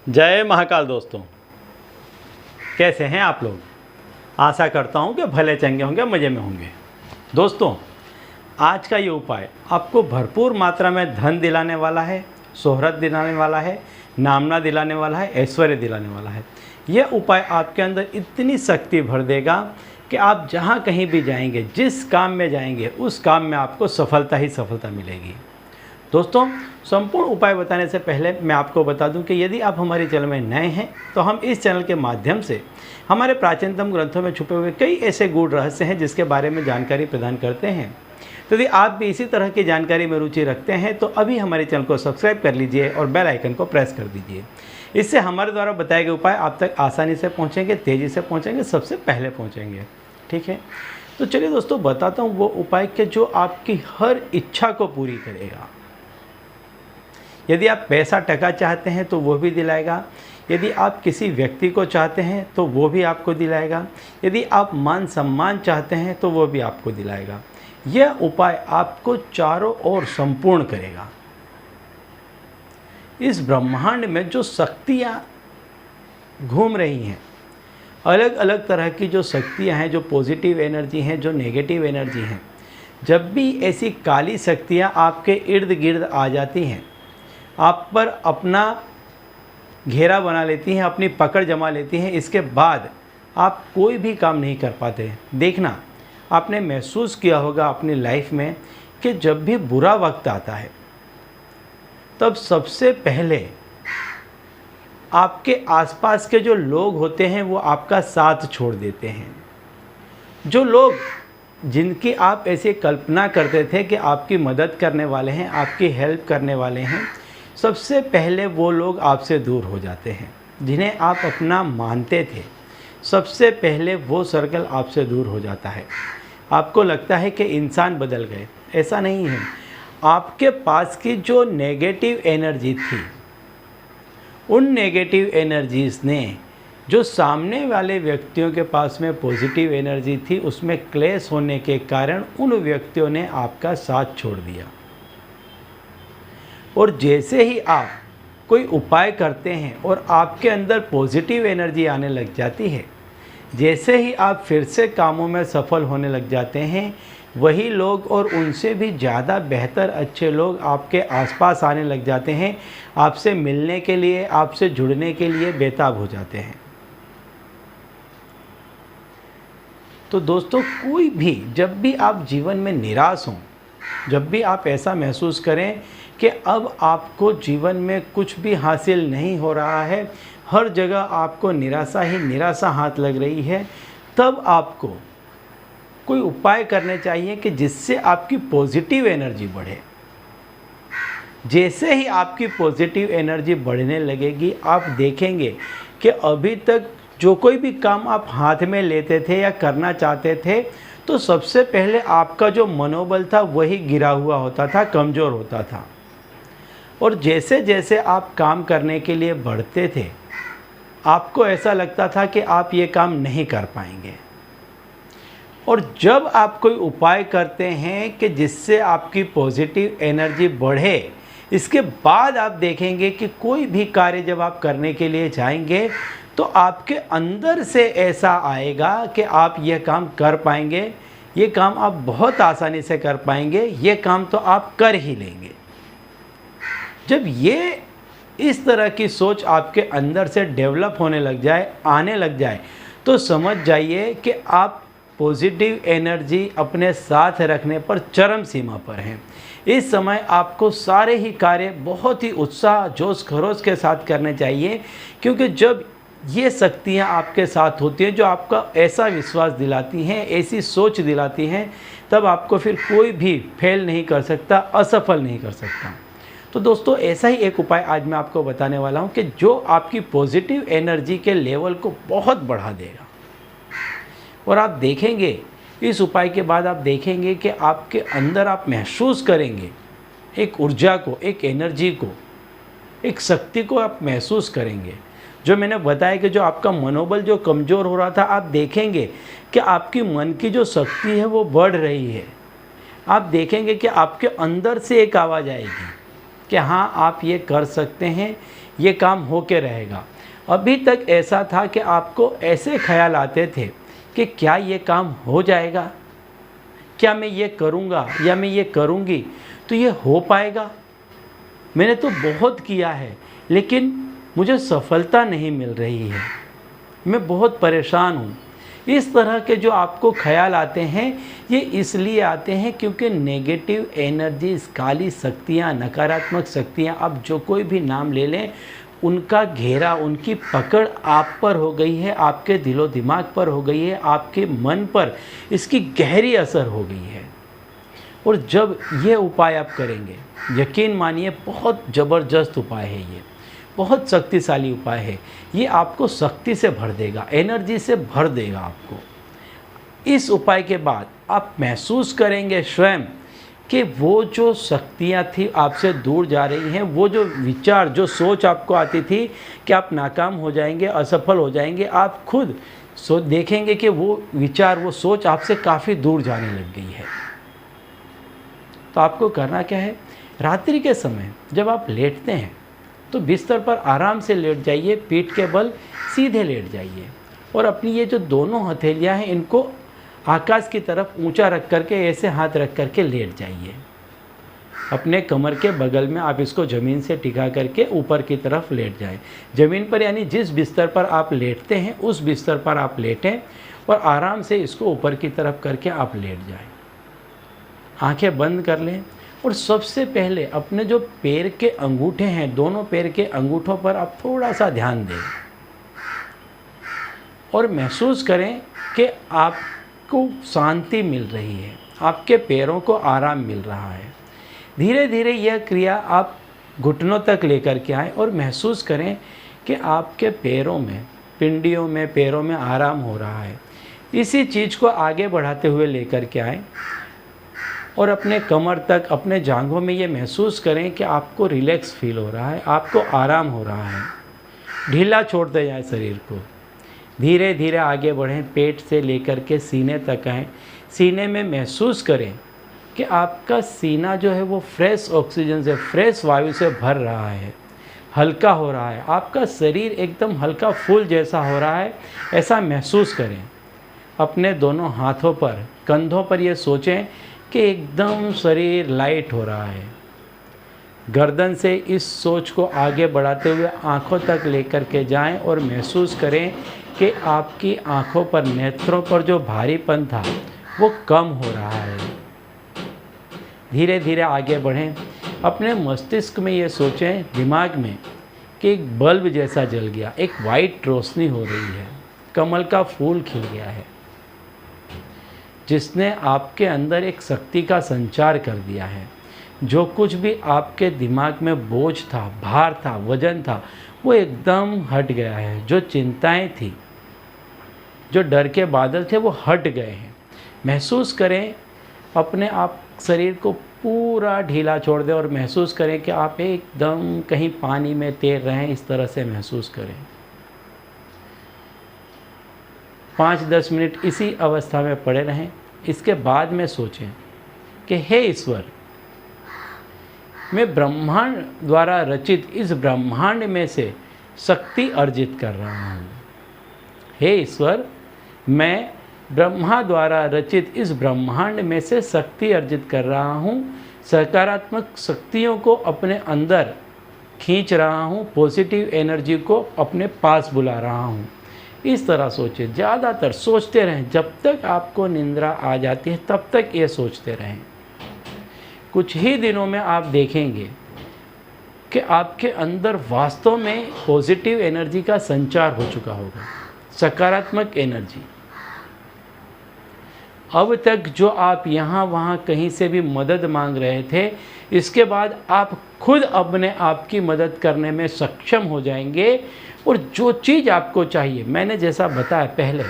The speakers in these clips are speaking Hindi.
जय महाकाल दोस्तों, कैसे हैं आप लोग। आशा करता हूं कि भले चंगे होंगे, मज़े में होंगे। दोस्तों, आज का ये उपाय आपको भरपूर मात्रा में धन दिलाने वाला है, शोहरत दिलाने वाला है, नामना दिलाने वाला है, ऐश्वर्य दिलाने वाला है। यह उपाय आपके अंदर इतनी शक्ति भर देगा कि आप जहाँ कहीं भी जाएंगे, जिस काम में जाएंगे, उस काम में आपको सफलता ही सफलता मिलेगी। दोस्तों, संपूर्ण उपाय बताने से पहले मैं आपको बता दूं कि यदि आप हमारे चैनल में नए हैं तो हम इस चैनल के माध्यम से हमारे प्राचीनतम ग्रंथों में छुपे हुए कई ऐसे गूढ़ रहस्य हैं जिसके बारे में जानकारी प्रदान करते हैं। तो यदि आप भी इसी तरह की जानकारी में रुचि रखते हैं तो अभी हमारे चैनल को सब्सक्राइब कर लीजिए और बेल आइकन को प्रेस कर दीजिए। इससे हमारे द्वारा बताए गए उपाय आप तक आसानी से पहुँचेंगे, तेज़ी से पहुँचेंगे, सबसे पहले पहुँचेंगे। ठीक है, तो चलिए दोस्तों, बताता हूँ वो उपाय के जो आपकी हर इच्छा को पूरी करेगा। यदि आप पैसा टका चाहते हैं तो वो भी दिलाएगा। यदि आप किसी व्यक्ति को चाहते हैं तो वो भी आपको दिलाएगा। यदि आप मान सम्मान चाहते हैं तो वो भी आपको दिलाएगा। यह उपाय आपको चारों ओर संपूर्ण करेगा। इस ब्रह्मांड में जो शक्तियाँ घूम रही हैं, अलग अलग तरह की जो शक्तियाँ हैं, जो पॉजिटिव एनर्जी हैं, जो नेगेटिव एनर्जी हैं, जब भी ऐसी काली शक्तियाँ आपके इर्द गिर्द आ जाती हैं, आप पर अपना घेरा बना लेती हैं, अपनी पकड़ जमा लेती हैं, इसके बाद आप कोई भी काम नहीं कर पाते। देखना, आपने महसूस किया होगा अपनी लाइफ में कि जब भी बुरा वक्त आता है तब सबसे पहले आपके आसपास के जो लोग होते हैं वो आपका साथ छोड़ देते हैं। जो लोग जिनकी आप ऐसे कल्पना करते थे कि आपकी मदद करने वाले हैं, आपकी हेल्प करने वाले हैं, सबसे पहले वो लोग आपसे दूर हो जाते हैं। जिन्हें आप अपना मानते थे, सबसे पहले वो सर्कल आपसे दूर हो जाता है। आपको लगता है कि इंसान बदल गए, ऐसा नहीं है। आपके पास की जो नेगेटिव एनर्जी थी, उन नेगेटिव एनर्जीज़ ने जो सामने वाले व्यक्तियों के पास में पॉजिटिव एनर्जी थी, उसमें क्लेश होने के कारण उन व्यक्तियों ने आपका साथ छोड़ दिया। और जैसे ही आप कोई उपाय करते हैं और आपके अंदर पॉजिटिव एनर्जी आने लग जाती है, जैसे ही आप फिर से कामों में सफल होने लग जाते हैं, वही लोग और उनसे भी ज़्यादा बेहतर अच्छे लोग आपके आसपास आने लग जाते हैं, आपसे मिलने के लिए, आपसे जुड़ने के लिए बेताब हो जाते हैं। तो दोस्तों, कोई भी जब भी आप जीवन में निराश हों, जब भी आप ऐसा महसूस करें कि अब आपको जीवन में कुछ भी हासिल नहीं हो रहा है, हर जगह आपको निराशा ही निराशा हाथ लग रही है, तब आपको कोई उपाय करने चाहिए कि जिससे आपकी पॉजिटिव एनर्जी बढ़े। जैसे ही आपकी पॉजिटिव एनर्जी बढ़ने लगेगी, आप देखेंगे कि अभी तक जो कोई भी काम आप हाथ में लेते थे या करना चाहते थे, तो सबसे पहले आपका जो मनोबल था वही गिरा हुआ होता था, कमज़ोर होता था। और जैसे जैसे आप काम करने के लिए बढ़ते थे, आपको ऐसा लगता था कि आप ये काम नहीं कर पाएंगे। और जब आप कोई उपाय करते हैं कि जिससे आपकी पॉजिटिव एनर्जी बढ़े, इसके बाद आप देखेंगे कि कोई भी कार्य जब आप करने के लिए जाएंगे तो आपके अंदर से ऐसा आएगा कि आप ये काम कर पाएंगे, ये काम आप बहुत आसानी से कर पाएंगे, ये काम तो आप कर ही लेंगे। जब ये इस तरह की सोच आपके अंदर से डेवलप होने लग जाए, आने लग जाए, तो समझ जाइए कि आप पॉजिटिव एनर्जी अपने साथ रखने पर चरम सीमा पर हैं। इस समय आपको सारे ही कार्य बहुत ही उत्साह, जोश खरोश के साथ करने चाहिए, क्योंकि जब ये शक्तियाँ आपके साथ होती हैं जो आपका ऐसा विश्वास दिलाती हैं, ऐसी सोच दिलाती हैं, तब आपको फिर कोई भी फेल नहीं कर सकता, असफल नहीं कर सकता। तो दोस्तों, ऐसा ही एक उपाय आज मैं आपको बताने वाला हूँ कि जो आपकी पॉजिटिव एनर्जी के लेवल को बहुत बढ़ा देगा। और आप देखेंगे, इस उपाय के बाद आप देखेंगे कि आपके अंदर आप महसूस करेंगे एक ऊर्जा को, एक एनर्जी को, एक शक्ति को आप महसूस करेंगे। जो मैंने बताया कि जो आपका मनोबल जो कमज़ोर हो रहा था, आप देखेंगे कि आपकी मन की जो शक्ति है वो बढ़ रही है। आप देखेंगे कि आपके अंदर से एक आवाज़ आएगी कि हाँ आप ये कर सकते हैं, ये काम हो के रहेगा। अभी तक ऐसा था कि आपको ऐसे ख्याल आते थे कि क्या ये काम हो जाएगा, क्या मैं ये करूँगा या मैं ये करूँगी तो ये हो पाएगा। मैंने तो बहुत किया है लेकिन मुझे सफलता नहीं मिल रही है, मैं बहुत परेशान हूँ। इस तरह के जो आपको ख्याल आते हैं ये इसलिए आते हैं क्योंकि नेगेटिव एनर्जी, काली शक्तियाँ, नकारात्मक शक्तियाँ, आप जो कोई भी नाम ले लें, उनका घेरा, उनकी पकड़ आप पर हो गई है, आपके दिलो दिमाग पर हो गई है, आपके मन पर इसकी गहरी असर हो गई है। और जब ये उपाय आप करेंगे, यकीन मानिए बहुत ज़बरदस्त उपाय है, ये बहुत शक्तिशाली उपाय है। ये आपको शक्ति से भर देगा, एनर्जी से भर देगा आपको। इस उपाय के बाद आप महसूस करेंगे स्वयं कि वो जो शक्तियाँ थी आपसे दूर जा रही हैं, वो जो विचार, जो सोच आपको आती थी कि आप नाकाम हो जाएंगे, असफल हो जाएंगे, आप खुद देखेंगे कि वो विचार, वो सोच आपसे काफ़ी दूर जाने लग गई है। तो आपको करना क्या है, रात्रि के समय जब आप लेटते हैं तो बिस्तर पर आराम से लेट जाइए, पीठ के बल सीधे लेट जाइए और अपनी ये जो दोनों हथेलियां हैं इनको आकाश की तरफ ऊंचा रख करके, ऐसे हाथ रख करके लेट जाइए। अपने कमर के बगल में आप इसको ज़मीन से टिका करके ऊपर की तरफ लेट जाएं। ज़मीन पर यानी जिस बिस्तर पर आप लेटते हैं उस बिस्तर पर आप लेटें और आराम से इसको ऊपर की तरफ करके आप लेट जाएं। आंखें बंद कर लें और सबसे पहले अपने जो पैर के अंगूठे हैं, दोनों पैर के अंगूठों पर आप थोड़ा सा ध्यान दें और महसूस करें कि आपको शांति मिल रही है, आपके पैरों को आराम मिल रहा है। धीरे धीरे यह क्रिया आप घुटनों तक लेकर के आएँ और महसूस करें कि आपके पैरों में, पिंडियों में, पैरों में आराम हो रहा है। इसी चीज़ को आगे बढ़ाते हुए लेकर के आएँ और अपने कमर तक, अपने जांघों में ये महसूस करें कि आपको रिलैक्स फील हो रहा है, आपको आराम हो रहा है। ढीला छोड़ते जाएं शरीर को। धीरे धीरे आगे बढ़ें, पेट से लेकर के सीने तक आएँ। सीने में महसूस करें कि आपका सीना जो है वो फ्रेश ऑक्सीजन से, फ्रेश वायु से भर रहा है, हल्का हो रहा है। आपका शरीर एकदम हल्का फूल जैसा हो रहा है, ऐसा महसूस करें। अपने दोनों हाथों पर, कंधों पर ये सोचें कि एकदम शरीर लाइट हो रहा है। गर्दन से इस सोच को आगे बढ़ाते हुए आँखों तक लेकर के जाएं और महसूस करें कि आपकी आँखों पर, नेत्रों पर जो भारीपन था वो कम हो रहा है। धीरे धीरे आगे बढ़ें। अपने मस्तिष्क में ये सोचें, दिमाग में, कि एक बल्ब जैसा जल गया, एक वाइट रोशनी हो रही है, कमल का फूल खिल गया है, जिसने आपके अंदर एक शक्ति का संचार कर दिया है। जो कुछ भी आपके दिमाग में बोझ था, भार था, वजन था, वो एकदम हट गया है। जो चिंताएं थी, जो डर के बादल थे, वो हट गए हैं। महसूस करें अपने आप शरीर को पूरा ढीला छोड़ दें और महसूस करें कि आप एकदम कहीं पानी में तैर रहे हैं, इस तरह से महसूस करें। 5-10 मिनट इसी अवस्था में पड़े रहें। इसके बाद में सोचें कि हे ईश्वर, मैं ब्रह्मांड द्वारा रचित इस ब्रह्मांड में से शक्ति अर्जित कर रहा हूँ। हे ईश्वर, मैं ब्रह्मा द्वारा रचित इस ब्रह्मांड में से शक्ति अर्जित कर रहा हूँ। सकारात्मक शक्तियों को अपने अंदर खींच रहा हूँ, पॉजिटिव एनर्जी को अपने पास बुला रहा हूँ। इस तरह सोचें, ज़्यादातर सोचते रहें। जब तक आपको निंद्रा आ जाती है तब तक ये सोचते रहें। कुछ ही दिनों में आप देखेंगे कि आपके अंदर वास्तव में पॉजिटिव एनर्जी का संचार हो चुका होगा, सकारात्मक एनर्जी। अब तक जो आप यहाँ वहाँ कहीं से भी मदद मांग रहे थे, इसके बाद आप खुद अपने आप की मदद करने में सक्षम हो जाएंगे। और जो चीज़ आपको चाहिए, मैंने जैसा बताया पहले,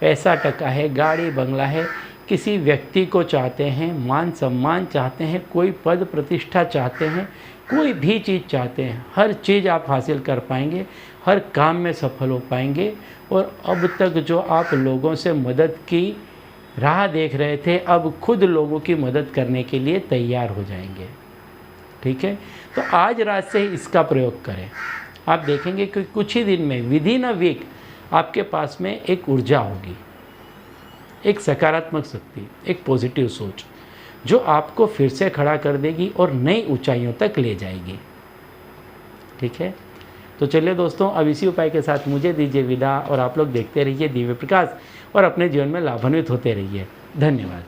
पैसा टका है, गाड़ी बंगला है, किसी व्यक्ति को चाहते हैं, मान सम्मान चाहते हैं, कोई पद प्रतिष्ठा चाहते हैं, कोई भी चीज़ चाहते हैं, हर चीज़ आप हासिल कर पाएंगे, हर काम में सफल हो पाएंगे। और अब तक जो आप लोगों से मदद की राह देख रहे थे, अब खुद लोगों की मदद करने के लिए तैयार हो जाएंगे। ठीक है, तो आज रात से ही इसका प्रयोग करें। आप देखेंगे कि कुछ ही दिन में, विद इन अ वीक, आपके पास में एक ऊर्जा होगी, एक सकारात्मक शक्ति, एक पॉजिटिव सोच, जो आपको फिर से खड़ा कर देगी और नई ऊंचाइयों तक ले जाएगी। ठीक है, तो चलिए दोस्तों, अब इसी उपाय के साथ मुझे दीजिए विदा, और आप लोग देखते रहिए दिव्य प्रकाश और अपने जीवन में लाभान्वित होते रहिए। धन्यवाद।